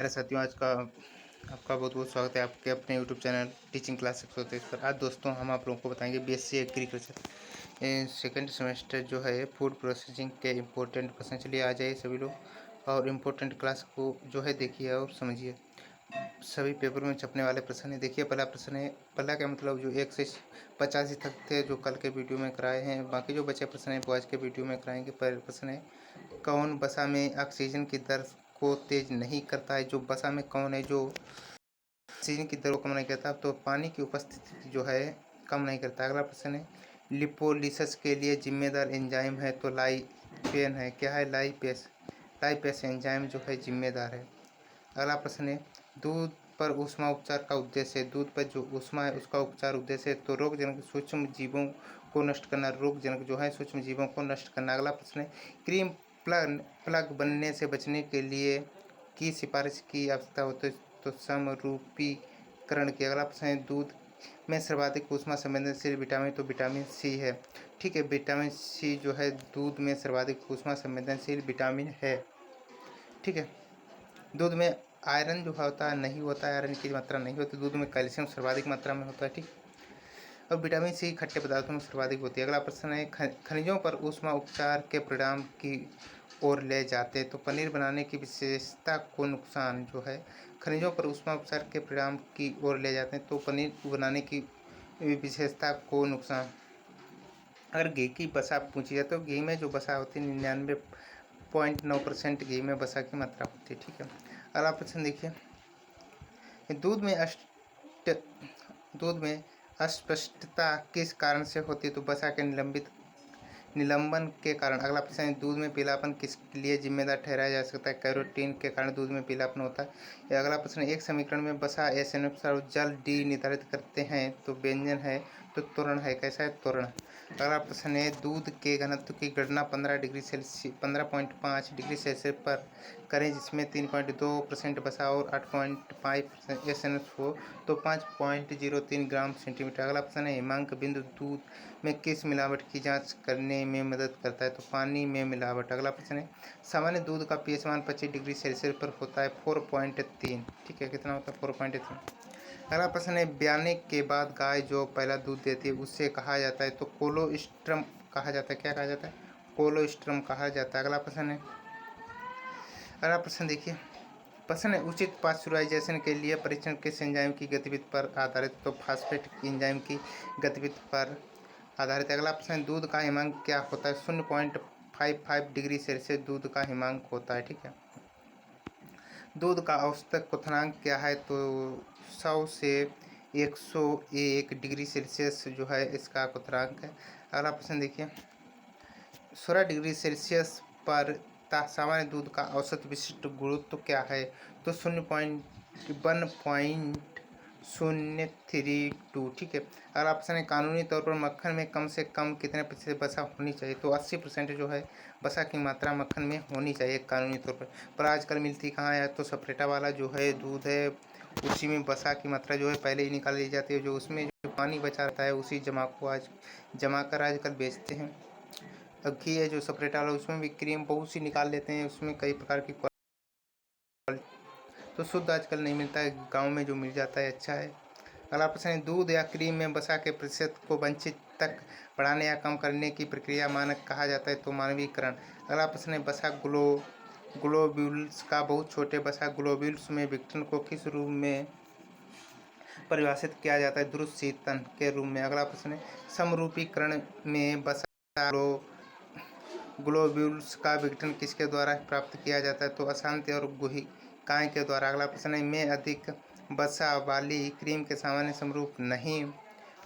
मेरे साथियों आज का आपका बहुत बहुत स्वागत है आपके अपने यूट्यूब चैनल टीचिंग क्लास 123 पर। आज दोस्तों हम आप लोगों को बताएंगे बीएससी एग्रीकल्चर सेकंड सेमेस्टर जो है फूड प्रोसेसिंग के इम्पोर्टेंट क्वेश्चन। चलिए आ जाइए सभी लोग और इम्पोर्टेंट क्लास को जो है देखिए और समझिए। सभी पेपर में छपने वाले प्रश्न है। देखिए पहला प्रश्न है, पहला का मतलब जो 1 से 85 तक थे जो कल के वीडियो में कराए हैं, बाकी जो बचे प्रश्न है वो आज के वीडियो में कराएंगे। पहला प्रश्न है, कौन वसा में ऑक्सीजन की दर को तेज नहीं करता है? जो वसा में कौन है जो ऑक्सीजन की दर को कम नहीं करता? तो पानी की उपस्थिति जो है कम नहीं करता। अगला प्रश्न है, लिपोलिसिस के लिए जिम्मेदार एंजाइम है? तो लाइपेन है। क्या है? लाइपेस। लाइपेस एंजाइम जो है जिम्मेदार है। अगला प्रश्न है, दूध पर ऊष्मा उपचार का उद्देश्य है? दूध पर जो ऊष्मा है उसका उपचार उद्देश्य है तो रोगजनक सूक्ष्म जीवों को नष्ट करना। रोगजनक जो है सूक्ष्म जीवों को नष्ट करना। अगला प्रश्न है, क्रीम प्लग बनने से बचने के लिए की सिफारिश की आवश्यकता होती है? तो समरूपीकरण की। अगला प्रश्न है, दूध में सर्वाधिक ऊष्मा संवेदनशील विटामिन? तो विटामिन सी है। ठीक है, विटामिन सी जो है दूध में सर्वाधिक ऊष्मा संवेदनशील विटामिन है। ठीक है, दूध में आयरन जो होता है नहीं होता है, आयरन की मात्रा नहीं होती। दूध में कैल्शियम सर्वाधिक मात्रा में होता है। ठीक, और विटामिन सी खट्टे पदार्थों में सर्वाधिक होती है। अगला प्रश्न है, खनिजों पर ऊष्मा उपचार के परिणाम की ओर ले जाते हैं? तो पनीर बनाने की विशेषता को नुकसान जो है खनिजों पर ऊष्मा उपचार के परिणाम की ओर ले जाते हैं तो पनीर बनाने की विशेषता को नुकसान। अगर घी की वसा पूछी जाए तो घी में जो वसा होती है 99.9% घी में वसा की मात्रा होती है। ठीक है, अगला प्रश्न देखिए, दूध में दूध में अस्पष्टता किस कारण से होती है? तो वसा के निलंबन के कारण। अगला प्रश्न है, दूध में पीलापन किसके लिए जिम्मेदार ठहराया जा सकता है? कैरोटीन के कारण दूध में पीलापन होता है। अगला प्रश्न है, एक समीकरण में वसा एस और जल डी निर्धारित करते हैं तो व्यंजन है तो त्वरण है। कैसा है? त्वरण। अगला प्रश्न है, दूध के घनत्व की गणना 15.5 डिग्री सेल्सियस पर करें जिसमें 3.2% वसा और 8.5% एस हो तो 5.03 ग्राम सेंटीमीटर। अगला प्रश्न है, हिमांक बिंदु दूध में किस मिलावट की जांच करने में मदद करता है? तो पानी में मिलावट। अगला प्रश्न है, सामान्य दूध का पीएच मान 25 डिग्री सेल्सियस पर होता है 4.3। ठीक है, कितना होता है? 4.3। अगला प्रश्न है, ब्याने के बाद गाय जो पहला दूध देती है उसे कहा जाता है? तो कोलोस्ट्रम कहा जाता है। क्या कहा जाता है? कोलोस्ट्रम कहा जाता है। अगला प्रश्न देखिए, प्रश्न है, उचित पास्चुराइजेशन के लिए परीक्षण किस एंजाइम की गतिविधि पर आधारित? तो फास्फेट एंजाइम की गतिविधि पर आधारित। अगला प्रश्न, दूध का हिमांक क्या होता है? 0.55 डिग्री सेल्सियस दूध का हिमांक होता है। ठीक है, दूध का औसत क्वथनांक क्या है? तो 100 से 101 डिग्री सेल्सियस जो है इसका क्वथनांक है। अगला प्रश्न देखिए, 16 डिग्री सेल्सियस पर सामान्य दूध का औसत विशिष्ट गुरुत्व क्या है? तो 0.1.032। ठीक है, अगला ऑप्शन है, कानूनी तौर पर मक्खन में कम से कम कितने प्रतिशत वसा होनी चाहिए? तो 80% जो है वसा की मात्रा मक्खन में होनी चाहिए कानूनी तौर पर आजकल मिलती कहाँ है? तो सपरेटा वाला जो है दूध है उसी में वसा की मात्रा जो है पहले ही निकाल ली जाती है। जो उसमें जो पानी बचा रहता है उसी जमा कर आजकल बेचते हैं। अब घी है जो सपरेटा वाला उसमें भी क्रीम बहुत सी निकाल लेते हैं, उसमें कई प्रकार की तो शुद्ध आजकल नहीं मिलता है, गांव में जो मिल जाता है अच्छा है। अगला प्रश्न है, दूध या क्रीम में वसा के प्रतिशत को वंचित तक बढ़ाने या कम करने की प्रक्रिया मानक कहा जाता है? तो मानवीकरण। अगला प्रश्न है, वसा ग्लोब्यूल्स का बहुत छोटे वसा ग्लोब्यूल्स में विघटन को किस रूप में परिभाषित किया जाता है? द्रुतशीतन के रूप में। अगला प्रश्न है, समरूपीकरण में वसा ग्लोब्यूल्स का विघटन किसके द्वारा प्राप्त किया जाता है? तो अशांति और गुहिकाएं के द्वारा। अगला प्रश्न है, में अधिक वसा वाली क्रीम के सामान्य समरूप नहीं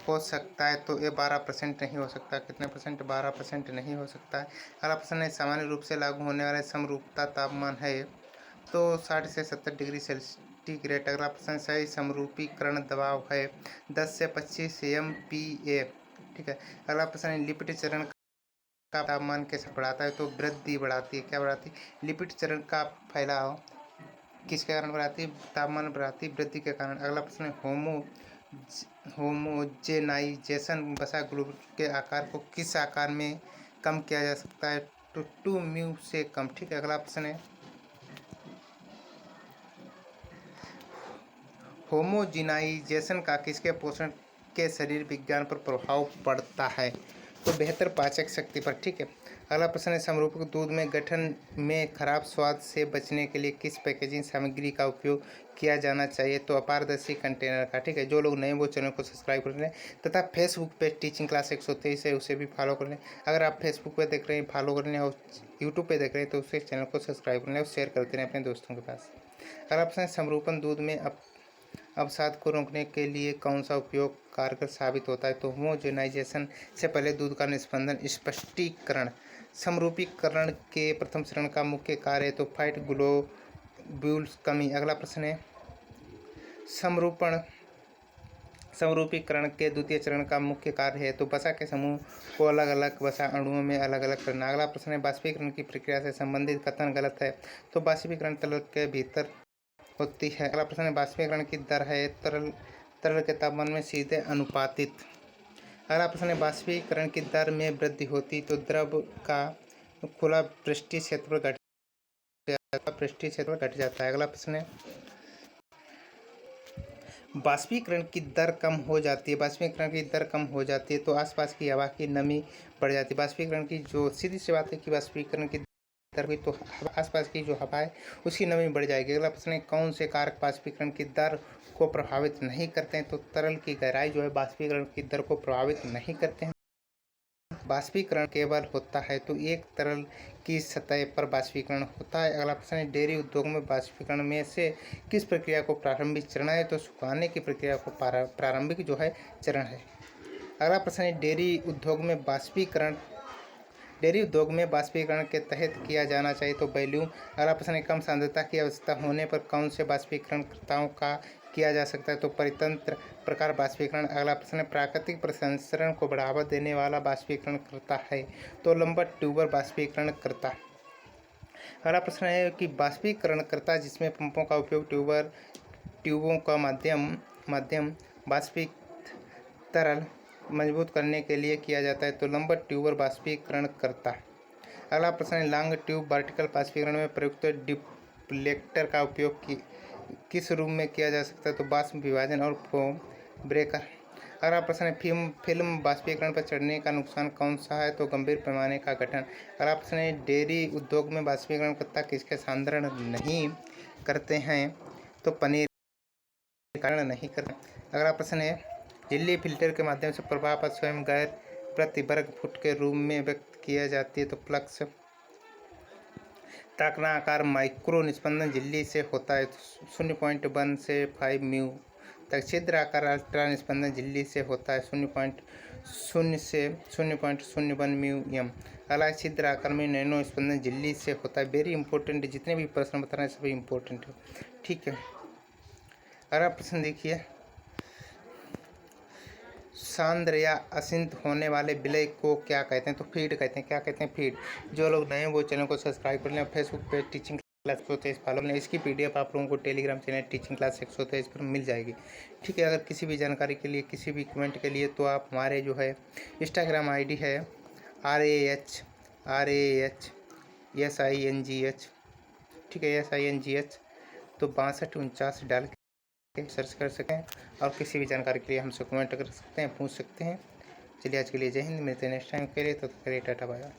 हो सकता है? तो ये 12% नहीं हो सकता। कितने परसेंट? 12% नहीं हो सकता है। अगला प्रश्न है, सामान्य रूप से लागू होने वाले समरूपता तापमान है? तो 60 से 70 डिग्री सेंटीग्रेड। अगला प्रश्न, सही समरूपीकरण दबाव है 10 से 25 MPa। ठीक है, अगला प्रश्न है, लिपिड चरण का तापमान कैसे बढ़ाता है? तो वृद्धि बढ़ाती है। क्या बढ़ाती है? लिपिड चरण का फैलाव किसके कारण बढ़ाती है? तापमान बढ़ाती वृद्धि के कारण। अगला प्रश्न है, होमोजेनाइजेशन वसा ग्लोबुल के आकार को किस आकार में कम किया जा सकता है? तो 2 म्यू से कम। ठीक है, अगला प्रश्न है, होमोजिनाइजेशन का किसके पोषण के शरीर विज्ञान पर प्रभाव पड़ता है? तो बेहतर पाचक शक्ति पर। ठीक है। अगला प्रश्न है, समरूपक दूध में गठन में खराब स्वाद से बचने के लिए किस पैकेजिंग सामग्री का उपयोग किया जाना चाहिए? तो अपारदर्शी कंटेनर का। ठीक है। जो लोग नए वो चैनल को सब्सक्राइब कर लें तथा फेसबुक पे टीचिंग क्लास 123 है उसे भी फॉलो कर लें। अगर आप फेसबुक पे देख रहे हैं फॉलो कर लें और यूट्यूब पे देख रहे हैं तो उसे चैनल को सब्सक्राइब कर लें और शेयर करते रहें अपने दोस्तों के पास। अगला प्रश्न है, समरूपन दूध में अवसाद को रोकने के लिए कौन सा उपयोग कारगर साबित होता है? तो होमोजेनाइजेशन से पहले दूध का निस्पंदन। स्पष्टीकरण, समरूपीकरण के प्रथम चरण का मुख्य कार्य है तो फाइट ग्लोब्यूल्स कमी। अगला प्रश्न है, समरूपीकरण के द्वितीय चरण का मुख्य कार्य है तो वसा के समूह को अलग अलग वसा अणुओं में अलग अलग करना। अगला प्रश्न है, बाष्पीकरण की प्रक्रिया से संबंधित कथन गलत है तो बाष्पीकरण तरल के भीतर होती है। अगला प्रश्न है, बाष्पीकरण की दर है तरल के तापमान में सीधे अनुपातित। अगला प्रश्न है, बाष्पीकरण की दर में वृद्धि होती तो द्रव का खुला पृष्ठीय क्षेत्रफल घट जाता है। अगला प्रश्न है, बाष्पीकरण की दर कम हो जाती है तो आसपास की हवा की नमी बढ़ जाती है। बाष्पीकरण की जो सीधी सी बात है कि बाष्पीकरण की दर हुई तो आसपास की जो हवा है उसकी नमी बढ़ जाएगी। अगला प्रश्न है, कौन से कारक बाष्पीकरण की दर को प्रभावित नहीं करते हैं? तो तरल की गहराई जो है बाष्पीकरण की दर को प्रभावित नहीं करते हैं। बाष्पीकरण केवल होता है तो एक तरल की सतह पर बाष्पीकरण होता है। अगला प्रश्न है, डेयरी उद्योग में बाष्पीकरण में से किस प्रक्रिया को प्रारंभिक चरण है? तो सुखाने की प्रक्रिया को प्रारंभिक जो है चरण है। अगला प्रश्न है, डेयरी उद्योग में बाष्पीकरण के तहत किया जाना चाहिए तो वैल्यूम। अगला प्रश्न है, कम सांद्रता की आवश्यकता होने पर कौन से बाष्पीकरणकर्ताओं का किया जा सकता है? तो परितंत्र प्रकार बाष्पीकरण। अगला प्रश्न है, प्राकृतिक प्रसंस्करण को बढ़ावा देने वाला बाष्पीकरण करता है तो लंबवत ट्यूबर बाष्पीकरण करता। अगला प्रश्न है कि बाष्पीकरणकर्ता जिसमें पंपों का उपयोग ट्यूबों का माध्यम बाष्पीकृत तरल मजबूत करने के लिए किया जाता है तो लंबवत ट्यूबर बाष्पीकरण करता। अगला प्रश्न है, लॉन्ग ट्यूब वर्टिकल बाष्पीकरण में प्रयुक्त डिप्लेक्टर का उपयोग किस रूप में किया जा सकता है? तो वाष्प विभाजन और फोम ब्रेकर। अगला प्रश्न है, फिल्म बाष्पीकरण पर चढ़ने का नुकसान कौन सा है? तो गंभीर पैमाने का गठन। अगला प्रश्न है, डेयरी उद्योग में बाष्पीकरणकर्ता किसके सांद्रण नहीं करते हैं? तो पनीर कारण नहीं करते। अगला प्रश्न है, झिल्ली फिल्टर के माध्यम से प्रवाह पर स्वयं गैर प्रति वर्ग फुट के रूप में व्यक्त किया जाती है तो फ्लक्स। ताकना आकार माइक्रो निस्पंदन झिल्ली से होता है 0.1 से 5 म्यू तक। छिद्र आकार अल्ट्रा निस्पंदन झिल्ली से होता है 0.0 से 0.01 म्यू एम। अगला छिद्र आकार में नैनो निस्पंदन झिल्ली से होता है। वेरी इंपॉर्टेंट, जितने भी प्रश्न बता रहे हैं सभी इंपॉर्टेंट है। ठीक है। अगला प्रश्न देखिए, सांद्र या असिंत होने वाले विलय को क्या कहते हैं? तो फीड कहते हैं। क्या कहते हैं? फीड। जो लोग नए हैं वो चैनल को सब्सक्राइब कर लें। फेसबुक पे टीचिंग क्लास 123 फॉलो करें। इसकी PDF आप लोगों को टेलीग्राम चैनल टीचिंग क्लास 123 पर मिल जाएगी। ठीक है। अगर किसी भी जानकारी के लिए, किसी भी कमेंट के लिए तो आप हमारे जो है इंस्टाग्राम ID है RAH SINGH। ठीक है, SINGH। तो 6249 डाल सर्च कर सकें और किसी भी जानकारी के लिए हमसे कमेंट कर सकते हैं, पूछ सकते हैं। चलिए आज के लिए जय हिंद, मिलते हैं नेक्स्ट टाइम के लिए। तो करिए टाटा बाय।